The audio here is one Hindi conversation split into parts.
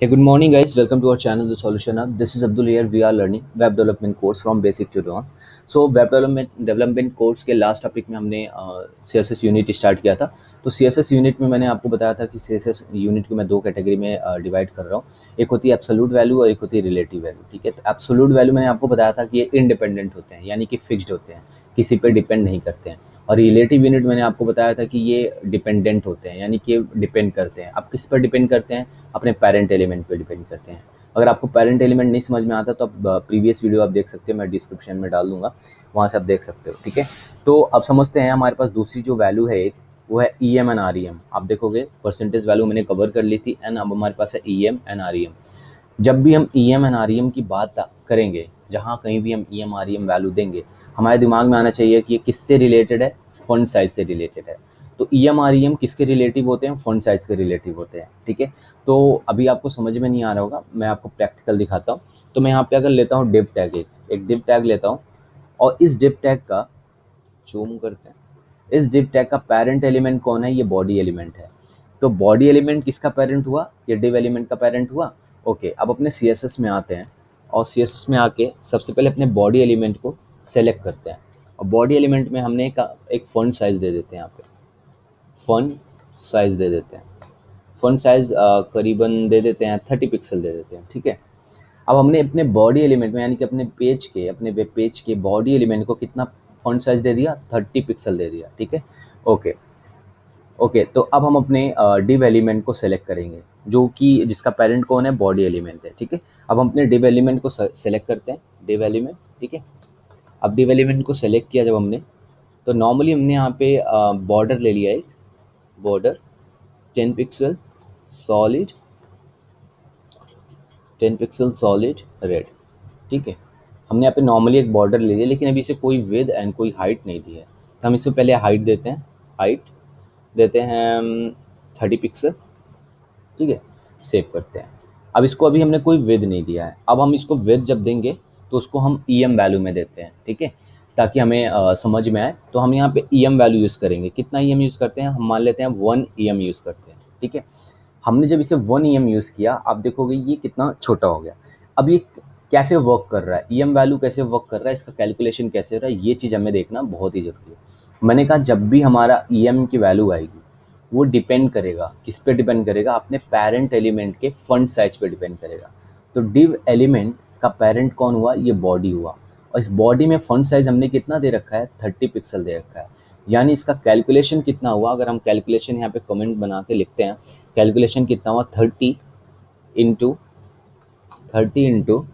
Hey, good morning, guys. Welcome to our channel, The Solution Hub. This is Abdul here. We are learning web development course from basic to advanced. So, web development course के लास्ट टॉपिक में हमने CSS यूनिट स्टार्ट किया था. तो CSS यूनिट में मैंने आपको बताया था कि CSS यूनिट को मैं दो कैटेगरी में डिवाइड कर रहा हूँ. एक होती है एब्सोल्यूट वैल्यू और एक होती है रिलेटिव वैल्यू. ठीक है, तो एब्सोल्यूट वैल्यू मैंने आपको बताया था कि ये इंडिपेंडेंट होते हैं, यानी कि फिक्स्ड होते हैं, किसी पे डिपेंड नहीं करते हैं. और रिलेटिव यूनिट मैंने आपको बताया था कि ये डिपेंडेंट होते हैं, यानी कि डिपेंड करते हैं. अब किस पर डिपेंड करते हैं? अपने पेरेंट एलिमेंट पे डिपेंड करते हैं. अगर आपको पेरेंट एलिमेंट नहीं समझ में आता तो आप प्रीवियस वीडियो आप देख सकते हो, मैं डिस्क्रिप्शन में डाल दूंगा, वहाँ से आप देख सकते हो. ठीक है, तो अब समझते हैं. हमारे पास दूसरी जो वैल्यू है एक, वो है E M and R E M. आप देखोगे परसेंटेज वैल्यू मैंने कवर कर ली थी, एंड अब हमारे पास है E M and R E M. जब भी हम E M and R E M की बात करेंगे, जहाँ कहीं भी हम E M R E M value देंगे, हमारे दिमाग में आना चाहिए कि ये किससे रिलेटेड है? फंड साइज से रिलेटेड है. तो E M R E M किसके रिलेटिव होते हैं? फंड साइज के रिलेटिव होते हैं. ठीक है, तो अभी आपको समझ में नहीं आ रहा होगा, मैं आपको प्रैक्टिकल दिखाता हूँ. तो मैं यहाँ पे अगर लेता हूँ डिव टैग, एक डिव टैग लेता हूँ, और इस डिव टैग का जूम करते हैं. इस डिव टैग का पेरेंट एलिमेंट कौन है? ये बॉडी एलिमेंट है. तो बॉडी एलिमेंट किसका पेरेंट हुआ? ये डिव एलिमेंट का पेरेंट हुआ. ओके, अब अपने सी एस एस में आते हैं, और सी एस एस में आके सबसे पहले अपने बॉडी एलिमेंट को सेलेक्ट करते हैं. और बॉडी एलिमेंट में हमने एक फॉन्ट साइज दे देते हैं. यहाँ पे फॉन्ट साइज दे देते हैं. फॉन्ट साइज करीबन दे देते हैं 30 पिक्सल दे देते हैं. ठीक है, अब हमने अपने बॉडी एलिमेंट में, यानी कि अपने वेब पेज के बॉडी एलिमेंट को कितना फॉन्ट साइज दे दिया? 30 पिक्सल दे दिया. ठीक है, ओके. ओके, तो अब हम अपने डिव एलिमेंट को सेलेक्ट करेंगे, जो कि जिसका पेरेंट कौन है? बॉडी एलिमेंट है. ठीक है, अब हम अपने डिव एलिमेंट को सेलेक्ट करते हैं. डिव एलिमेंट, ठीक है. अब डिव एलिमेंट को सेलेक्ट किया जब हमने, तो नॉर्मली हमने यहाँ पे बॉर्डर ले लिया, एक border 10 pixel solid, 10 pixel solid red. ठीक है, हमने यहाँ पे नॉर्मली एक बॉर्डर ले लिया, लेकिन अभी इसे कोई विद एंड कोई हाइट नहीं दी है. तो हम इससे पहले हाइट देते हैं. हाइट देते हैं 30 पिक्सल. ठीक है, सेव करते हैं. अब इसको अभी हमने कोई विद नहीं दिया है. अब हम इसको विद जब देंगे तो उसको हम ई एम वैल्यू में देते हैं. ठीक है, ताकि हमें समझ में आए. तो हम यहाँ पे ई एम वैल्यू यूज़ करेंगे. कितना ई एम यूज़ करते हैं? हम मान लेते हैं 1 ई एम यूज़ करते हैं. ठीक है, हमने जब इसे 1 ई एम यूज़ किया, आप देखोगे ये कितना छोटा हो गया. अब ये कैसे वर्क कर रहा है? ई एम वैल्यू कैसे वर्क कर रहा है, इसका कैलकुलेशन कैसे हो रहा है, ये चीज़ हमें देखना बहुत ही ज़रूरी है. मैंने कहा जब भी हमारा ई एम की वैल्यू आएगी, वो डिपेंड करेगा, किस पे डिपेंड करेगा? अपने पेरेंट एलिमेंट के फंड साइज पे डिपेंड करेगा. तो डिव एलिमेंट का पेरेंट कौन हुआ? ये बॉडी हुआ. और इस बॉडी में फंड साइज हमने कितना दे रखा है? 30 पिक्सल दे रखा है. यानी इसका कैलकुलेशन कितना हुआ? अगर हम कैलकुलेशन यहाँ पे कमेंट बना के लिखते हैं, कैलकुलेशन कितना हुआ? Into 30 into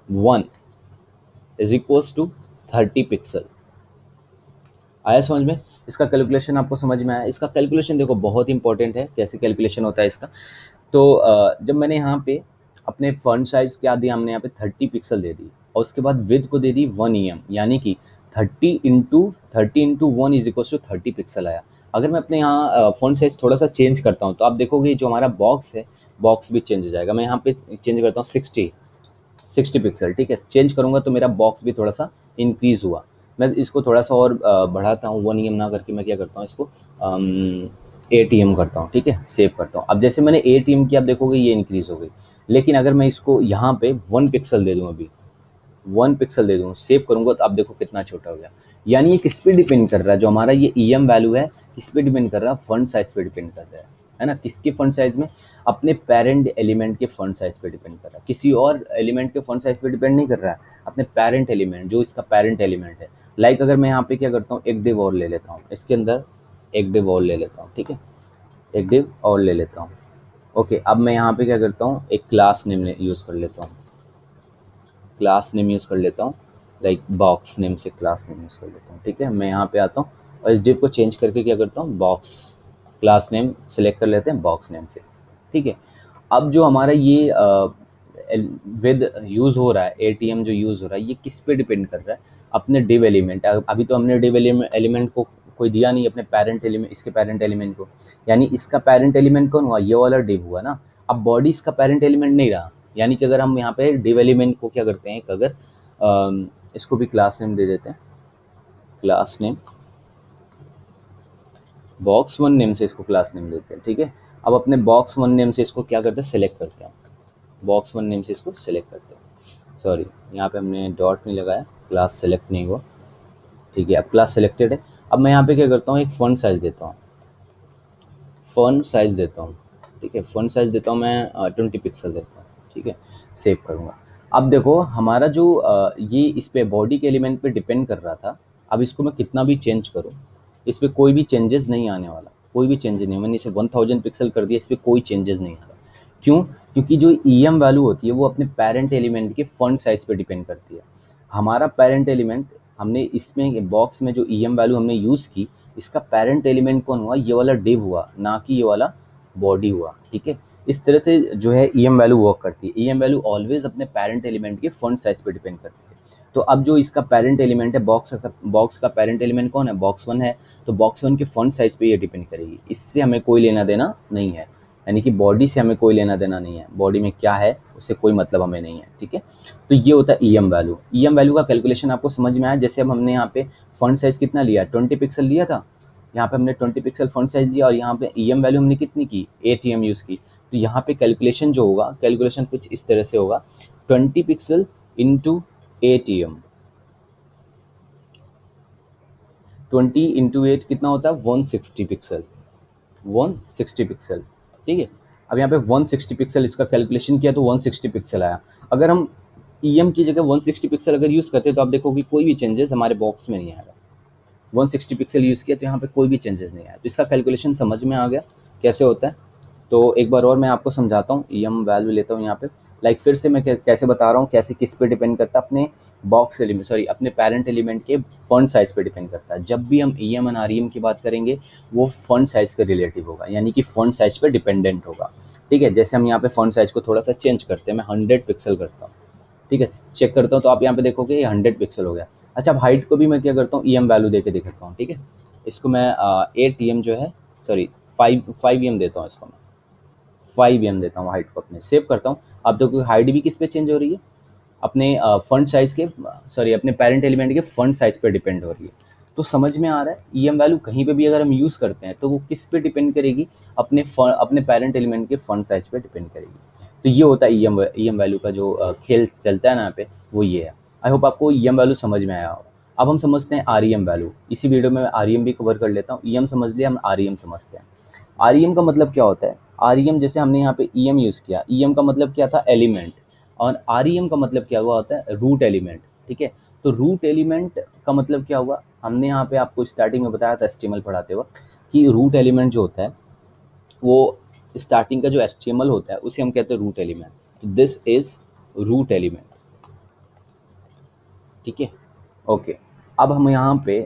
1 is equals to 30 pixel. आया समझ में? इसका कैलकुलेशन आपको समझ में आया? इसका कैलकुलेशन देखो बहुत इंपॉर्टेंट है, कैसे कैलकुलेशन होता है इसका. तो जब मैंने यहाँ पे अपने फॉन्ट साइज़ क्या दिया, हमने यहाँ पे 30 पिक्सल दे दी, और उसके बाद विड्थ को दे दी 1 ई एम, यानी कि 30 into 1 is equal to 30 pixel आया. अगर मैं अपने यहाँ फॉन्ट साइज़ थोड़ा सा चेंज करता हूँ, तो आप देखोगे जो हमारा बॉक्स है, बॉक्स भी चेंज हो जाएगा. मैं यहाँ पे चेंज करता हूँ 60 पिक्सल. ठीक है, चेंज करूँगा तो मेरा बॉक्स भी थोड़ा सा इंक्रीज़ हुआ. मैं इसको थोड़ा सा और बढ़ाता हूँ. 1 ई एम ना करके मैं क्या करता हूँ, इसको 8 ई एम करता हूँ. ठीक है, सेव करता हूँ. अब जैसे मैंने 8 ई एम किया, आप देखोगे ये इंक्रीज़ हो गई. लेकिन अगर मैं इसको यहाँ पे 1 पिक्सल दे दूँ, अभी 1 पिक्सल दे दूँ, सेव करूँगा, तो आप देखो कितना छोटा हो गया. यानी ये किस पे डिपेंड कर रहा है? जो हमारा ये ई एम वैल्यू है, किस पे डिपेंड कर रहा है? फंड साइज पे डिपेंड कर रहा है ना? किसके फंड साइज में? अपने पेरेंट एलिमेंट के फंड साइज पे डिपेंड कर रहा है. किसी और एलिमेंट के फंड साइज पे डिपेंड नहीं कर रहा है. अपने पेरेंट एलिमेंट, जो इसका पेरेंट एलिमेंट है. लाइक अगर मैं यहाँ पे क्या करता हूँ, एक डिव और ले लेता हूँ, इसके अंदर एक डिव और ले लेता हूँ. ठीक है, एक डिव और ले लेता हूँ. ओके, अब मैं यहाँ पे क्या करता हूँ, एक क्लास नेम यूज़ कर लेता हूँ. क्लास नेम यूज़ कर लेता हूँ, लाइक बॉक्स नेम से क्लास नेम यूज़ कर लेता हूँ. ठीक है, मैं यहाँ पे आता हूँ, और इस डिव को चेंज करके क्या करता हूँ, बॉक्स क्लास नेम सेलेक्ट कर लेते हैं बॉक्स नेम से. ठीक है, अब जो हमारा ये विद यूज़ हो रहा है, एटीएम जो यूज़ हो रहा है, ये किस पे डिपेंड कर रहा है? अपने डिव एलिमेंट. अभी तो हमने डिव एलिमेंट को कोई दिया नहीं, अपने पेरेंट एलिमेंट, इसके पेरेंट एलिमेंट को. यानी इसका पेरेंट एलिमेंट कौन हुआ? ये वाला डिव हुआ ना. अब बॉडी इसका पेरेंट एलिमेंट नहीं रहा. यानी कि अगर हम यहाँ पे डिव एलिमेंट को क्या करते हैं, अगर इसको भी क्लास नेम दे देते हैं, क्लास नेम बॉक्स 1 नेम से इसको क्लास नेम देते हैं. ठीक है, अब अपने बॉक्स 1 नेम से इसको क्या करते हैं, सेलेक्ट करते हैं. बॉक्स वन नेम से इसको सेलेक्ट करते हैं। सॉरी, यहाँ पे हमने डॉट नहीं लगाया, क्लास सेलेक्ट नहीं हुआ। ठीक है, अब क्लास सेलेक्टेड है। अब मैं यहाँ पे क्या करता हूँ, एक फ़ॉन्ट साइज़ देता हूँ, फ़ॉन्ट साइज़ देता हूँ। ठीक है, फ़ॉन्ट साइज़ देता हूँ मैं 20 पिक्सल देता हूँ। ठीक है, सेव करूँगा। अब देखो हमारा जो ये इस पे बॉडी के एलिमेंट पे डिपेंड कर रहा था, अब इसको मैं कितना भी चेंज करूँ, इस पे कोई भी चेंजेस नहीं आने वाला, कोई भी चेंज नहीं। मैंने इसे 1000 पिक्सल कर दिया, इस पे कोई चेंजेस नहीं आ रहा। क्यों? क्योंकि जो ईएम वैल्यू होती है वो अपने पेरेंट एलिमेंट के फ़ॉन्ट साइज़ पे डिपेंड करती है। हमारा पेरेंट एलिमेंट, हमने इसमें बॉक्स में जो ईएम वैल्यू हमने यूज़ की, इसका पेरेंट एलिमेंट कौन हुआ? ये वाला डिव हुआ, ना कि ये वाला बॉडी हुआ। ठीक है, इस तरह से जो है ईएम वैल्यू वर्क करती है। ईएम वैल्यू ऑलवेज अपने पेरेंट एलिमेंट के फ़ॉन्ट साइज़ पे डिपेंड करती है। तो अब जो इसका पेरेंट एलिमेंट है, बॉक्स का पेरेंट एलिमेंट कौन है? बॉक्स वन है। तो बॉक्स वन के फ़ॉन्ट साइज़ पे ये डिपेंड करेगी। इससे हमें कोई लेना देना नहीं है, यानी कि बॉडी से हमें कोई लेना देना नहीं है। बॉडी में क्या है उससे कोई मतलब हमें नहीं है। ठीक है, तो ये होता है ईएम वैल्यू। ईएम वैल्यू का कैलकुलेशन आपको समझ में आया? जैसे अब हमने यहाँ पे फ़ॉन्ट साइज़ कितना लिया? 20 पिक्सल लिया था। यहाँ पे हमने 20 पिक्सल फ़ॉन्ट साइज़ लिया और यहाँ पे ईएम वैल्यू हमने कितनी की? 8 ईएम यूज़ की। तो यहाँ पे कैलकुलेशन जो होगा, कैलकुलेशन कुछ इस तरह से होगा, 20 पिक्सल इंटू 8 ईएम। 20 इंटू 8 कितना होता है? 160 पिक्सल। 160 पिक्सल। ठीक है, अब यहाँ पे 160 पिक्सल इसका कैलकुलेशन किया तो 160 पिक्सल आया। अगर हम ईएम की जगह 160 पिक्सल अगर यूज़ करते तो आप देखो कि कोई भी चेंजेस हमारे बॉक्स में नहीं आएगा। 160 पिक्सल यूज़ किया तो यहाँ पे कोई भी चेंजेस नहीं आया। तो इसका कैलकुलेशन समझ में आ गया कैसे होता है। तो एक बार और मैं आपको समझाता हूँ। ईएम वैल्यू लेता हूँ यहाँ पे, लाइक फिर से मैं कैसे बता रहा हूँ, कैसे किस पे डिपेंड करता है? अपने बॉक्स एलिमेंट, सॉरी अपने पेरेंट एलिमेंट के फॉन्ट साइज़ पे डिपेंड करता है। जब भी हम ईएम एंड आरईएम की बात करेंगे वो फॉन्ट साइज़ के रिलेटिव होगा, यानी कि फॉन्ट साइज़ पे डिपेंडेंट होगा। ठीक है, जैसे हम यहाँ पे फॉन्ट साइज़ को थोड़ा सा चेंज करते हैं, मैं 100 पिक्सल करता हूँ। ठीक है, चेक करता हूँ तो आप यहाँ पे देखोगे ये 100 पिक्सल हो गया। अच्छा, अब हाइट को भी मैं क्या करता हूँ, ईएम वैल्यू दे के दिखाता हूँ। ठीक है, इसको मैं 8 ईएम जो है, सॉरी 5 ईएम देता हूँ, इसको मैं 5 एम देता हूँ हाइट को अपने, सेव करता हूँ। अब देखो हाइट भी किस पे चेंज हो रही है? अपने फंड साइज़ के, सॉरी अपने पेरेंट एलिमेंट के फंड साइज़ पे डिपेंड हो रही है। तो समझ में आ रहा है, ईएम वैल्यू कहीं पे भी अगर हम यूज़ करते हैं तो वो किस पे डिपेंड करेगी? अपने पेरेंट एलिमेंट के फंड साइज़ पे डिपेंड करेगी। तो ये होता है ईएम वैल्यू का जो खेल चलता है ना यहाँ पे, वो ये है। आई होप आपको ईएम वैल्यू समझ में आया होगा। अब हम समझते हैं आरईएम वैल्यू। इसी वीडियो में मैं आरईएम भी कवर कर लेता हूँ। ईएम समझ लिया, हम आरईएम समझते हैं। आरईएम का मतलब क्या होता है? आरईएम, जैसे हमने यहाँ पे ईएम यूज़ किया, ईएम का मतलब क्या था? एलिमेंट। और आरईएम का मतलब क्या हुआ होता है? Root element. ठीक है, तो रूट एलिमेंट का मतलब क्या हुआ? हमने यहाँ पे आपको स्टार्टिंग में बताया था एचटीएमएल पढ़ाते वक्त कि रूट एलिमेंट जो होता है वो स्टार्टिंग का जो एचटीएमएल होता है उसे हम कहते हैं रूट एलिमेंट। तो दिस इज रूट एलिमेंट। ठीक है, ओके। अब हम यहाँ पे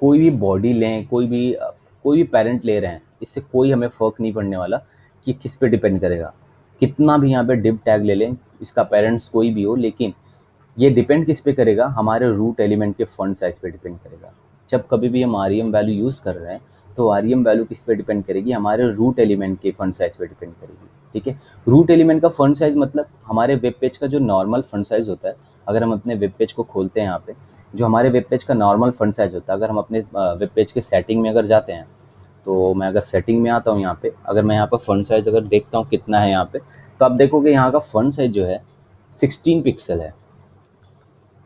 कोई भी बॉडी लें, कोई भी पेरेंट ले रहे हैं, इससे कोई हमें फ़र्क नहीं पड़ने वाला कि किस पे डिपेंड करेगा। कितना भी यहाँ पे डिव टैग ले लें, इसका पेरेंट्स कोई भी हो, लेकिन ये डिपेंड किस पे करेगा? हमारे रूट एलिमेंट के फॉन्ट साइज़ पे डिपेंड करेगा। जब कभी भी हम आरईएम वैल्यू यूज़ कर रहे हैं तो आरईएम वैल्यू किस पे डिपेंड करेगी? हमारे रूट एलिमेंट के फॉन्ट साइज़ पे डिपेंड करेगी। ठीक है, रूट एलिमेंट का फॉन्ट साइज़ मतलब हमारे वेब पेज का जो नॉर्मल फॉन्ट साइज़ होता है। अगर हम अपने वेब पेज को खोलते हैं यहाँ पे, जो हमारे वेब पेज का नॉर्मल फॉन्ट साइज़ होता है, अगर हम अपने वेब पेज के सेटिंग में अगर जाते हैं, तो मैं अगर सेटिंग में आता हूँ यहाँ पे, अगर मैं यहाँ पर फॉन्ट साइज़ अगर देखता हूँ कितना है यहाँ पे, तो आप देखोगे यहाँ का फॉन्ट साइज़ जो है 16 पिक्सल है।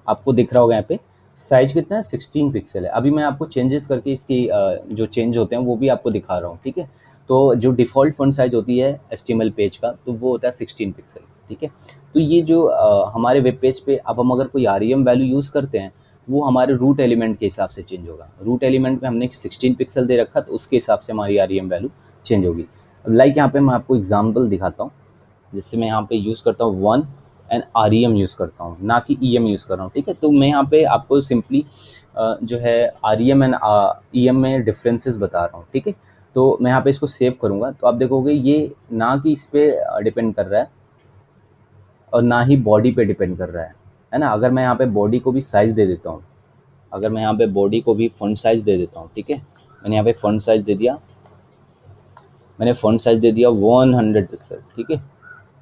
आपको दिख रहा होगा यहाँ पे साइज कितना है? 16 पिक्सल है। अभी मैं आपको चेंजेस करके इसकी जो चेंज होते हैं वो भी आपको दिखा रहा हूँ। ठीक है, तो जो डिफ़ॉल्ट फ़ॉन्ट साइज़ होती है एचटीएमएल पेज का, तो वो होता है 16 पिक्सल। ठीक है, तो ये जो हमारे वेब पेज पे अब हम अगर कोई आरईएम वैल्यू यूज़ करते हैं, वो हमारे रूट एलिमेंट के हिसाब से चेंज होगा। रूट एलिमेंट में हमने 16 पिक्सल दे रखा, तो उसके हिसाब से हमारी आरईएम वैल्यू चेंज होगी। लाइक यहाँ पे मैं आपको एग्जाम्पल दिखाता हूँ, जिससे मैं यहाँ पे यूज़ करता हूँ 1 एंड आरईएम यूज़ करता हूँ, ना कि ईएम यूज़ कर रहा हूँ। ठीक है, तो मैं यहाँ पे आपको सिंपली जो है आरईएम एंड ईएम में डिफरेंसेस बता रहा हूँ। ठीक है, तो मैं यहाँ पे इसको सेव करूँगा तो आप देखोगे ये ना कि इस पे डिपेंड कर रहा है और ना ही बॉडी पे डिपेंड कर रहा है ना। अगर मैं यहाँ पे बॉडी को भी साइज़ दे देता हूँ, अगर मैं यहाँ पे बॉडी को भी फ़ॉन्ट साइज़ दे देता हूँ, ठीक है, मैंने यहाँ पे फ़ॉन्ट साइज़ दे दिया, मैंने फ़ॉन्ट साइज़ दे दिया 100 पिक्सल। ठीक है,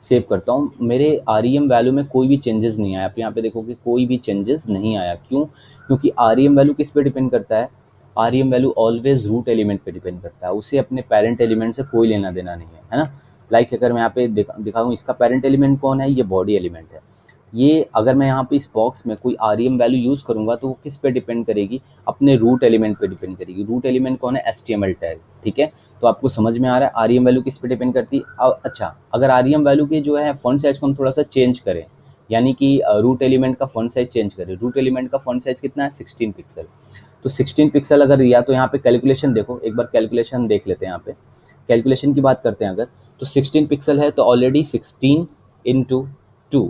सेव करता हूँ। मेरे आरईएम वैल्यू में कोई भी चेंजेस नहीं आया। आप यहाँ पे देखोगे कोई भी चेंजेस नहीं आया। क्यों? क्योंकि आरईएम वैल्यू किस पे डिपेंड करता है? REM value always root element पे डिपेंड करता है। उसे अपने पेरेंट एलिमेंट से कोई लेना देना नहीं है, है ना। लाइक अगर मैं यहाँ पे दिखाऊँ इसका पेरेंट एलिमेंट कौन है, ये बॉडी एलिमेंट है। ये अगर मैं यहाँ पे इस बॉक्स में कोई आर वैल्यू यूज़ करूँगा तो वो किस पे डिपेंड करेगी, अपने रूट एलिमेंट पे डिपेंड करेगी। रूट एलिमेंट कौन है, HTML टैग, ठीक है। तो आपको समझ में आ रहा है आर वैल्यू किस पे डिपेंड करती है। अच्छा, अगर आर वैल्यू के जो है फॉन्ट साइज को हम थोड़ा सा चेंज करें, यानी कि रूट एलिमेंट का फॉन्ट साइज चेंज करें। रूट एलिमेंट का फॉन्ट साइज कितना है, 16 पिक्सल। तो 16 पिक्सल अगर दिया तो यहाँ पे कैलकुलेशन देखो, एक बार कैलकुलेशन देख लेते हैं। यहाँ पे कैलकुलेशन की बात करते हैं अगर, तो 16 पिक्सल है तो ऑलरेडी 16 इंटू 2,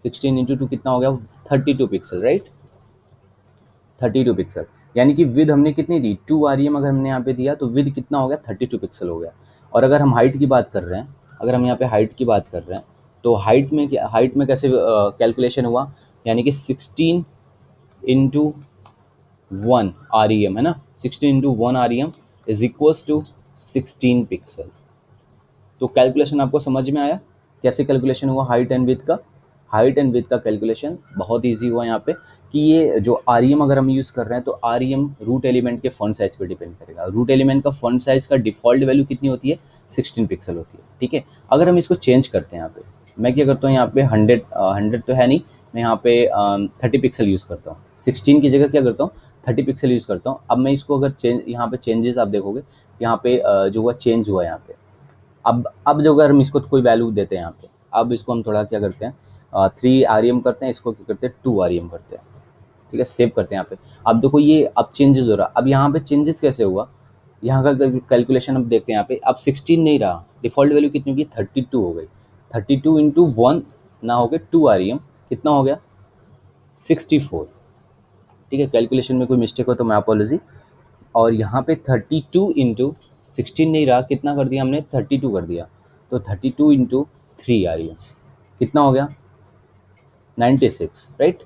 16 इंटू 2 कितना हो गया, 32 पिक्सल, राइट। 32 पिक्सल, यानी कि विद हमने कितनी दी, 2 REM अगर हमने यहाँ पे दिया तो विद कितना हो गया, 32 पिक्सल हो गया। और अगर हम हाइट की बात कर रहे हैं, अगर हम यहाँ पे हाइट की बात कर रहे हैं तो हाइट में कैसे कैलकुलेशन हुआ, यानी कि 16 इंटू 1 REM है ना, 16 into 1 REM is equals to 16 pixel. तो कैलकुलेशन आपको समझ में आया कैसे कैलकुलेशन हुआ हाइट एंड विड्थ का। हाइट एंड विड्थ का कैलकुलेशन बहुत इजी हुआ यहाँ पे, कि ये जो REM अगर हम यूज़ कर रहे हैं तो REM रूट एलिमेंट के फॉन्ट साइज पे डिपेंड करेगा। रूट एलिमेंट का फॉन्ट साइज का डिफ़ॉल्ट वैल्यू कितनी होती है, 16 पिक्सल होती है, ठीक है। अगर हम इसको चेंज करते हैं यहाँ पे, मैं क्या करता हूँ यहाँ पे 100 तो है नहीं, मैं यहाँ पे 30 पिक्सल यूज़ करता हूँ। 16 की जगह क्या करता हूँ, 30 पिक्सल यूज़ करता हूँ। अब मैं इसको अगर यहाँ पे चेंजेस आप देखोगे, यहाँ पे जो हुआ चेंज हुआ यहाँ पे। अब जो अगर हम इसको कोई वैल्यू देते हैं यहाँ पे, अब इसको हम थोड़ा क्या करते हैं, 3 REM करते हैं, इसको क्या करते हैं 2 REM करते हैं, ठीक है। सेव करते हैं यहाँ पे। अब देखो ये अब चेंजेस हो रहा है। अब यहाँ पे चेंजेस कैसे हुआ, यहाँ का कैलकुलेशन अब देखते हैं। यहाँ पे अब 16 नहीं रहा, डिफ़ॉल्ट वैल्यू कितनी होगी, 32 हो गई। 32 इंटू 1 ना हो गए 2 REM, कितना हो गया, 64, ठीक है। कैलकुलेशन में कोई मिस्टेक हो तो मैं अपॉलॉजी। और यहाँ पे 32 इंटू 16 नहीं रहा, कितना कर दिया हमने, 32 कर दिया। तो 32 इंटू 3 REM कितना हो गया, 96, राइट,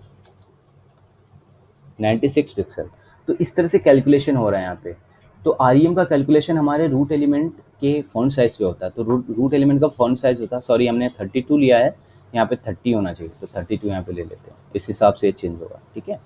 96 पिक्सल। तो इस तरह से कैलकुलेशन हो रहा है यहाँ पे। तो REM का कैलकुलेशन हमारे रूट एलिमेंट के फॉन्ट साइज पे होता है। तो रूट एलिमेंट का फॉन्ट साइज होता है, सॉरी हमने 32 लिया है, यहाँ पे 30 होना चाहिए, तो 32 यहाँ पे ले लेते हैं, इस हिसाब से चेंज होगा, ठीक है।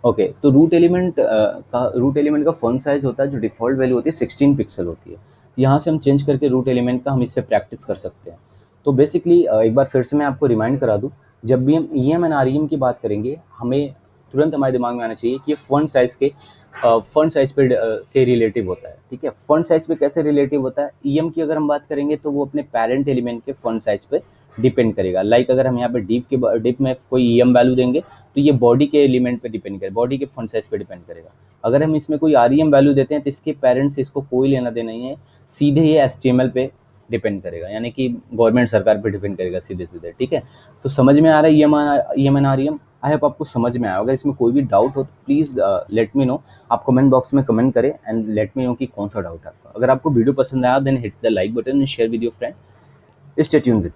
ओके, तो रूट एलिमेंट का फॉन्ट साइज होता है, जो डिफ़ॉल्ट वैल्यू होती है 16 पिक्सल होती है। यहाँ से हम चेंज करके रूट एलिमेंट का हम इस पे प्रैक्टिस कर सकते हैं। तो बेसिकली एक बार फिर से मैं आपको रिमाइंड करा दूँ, जब भी हम EM एंड REM की बात करेंगे, हमें तुरंत हमारे दिमाग में आना चाहिए कि ये फॉन्ट साइज पे के रिलेटिव होता है, ठीक है। फॉन्ट साइज पे कैसे रिलेटिव होता है, EM की अगर हम बात करेंगे तो वो अपने पेरेंट एलिमेंट के फॉन्ट साइज पे डिपेंड करेगा। लाइक अगर हम यहाँ पे डिप में कोई EM वैल्यू देंगे तो ये बॉडी के एलिमेंट पे डिपेंड करेगा, बॉडी के फॉन्ट साइज पे डिपेंड करेगा। अगर हम इसमें कोई REM वैल्यू देते हैं तो इसके पेरेंट्स से इसको कोई लेना देना नहीं है, सीधे ये HTML पे डिपेंड करेगा, यानी कि गवर्नमेंट सरकार पे डिपेंड करेगा सीधे सीधे, ठीक है। तो समझ में आ रहा है EM and REM, I hope आपको समझ में आया। अगर इसमें कोई भी डाउट हो तो प्लीज़ लेट मी नो, आप कमेंट बॉक्स में कमेंट करें एंड लेट मी नो कि कौन सा डाउट है आपका। अगर आपको वीडियो पसंद आया then hit the like button and share with your friend. Stay tuned with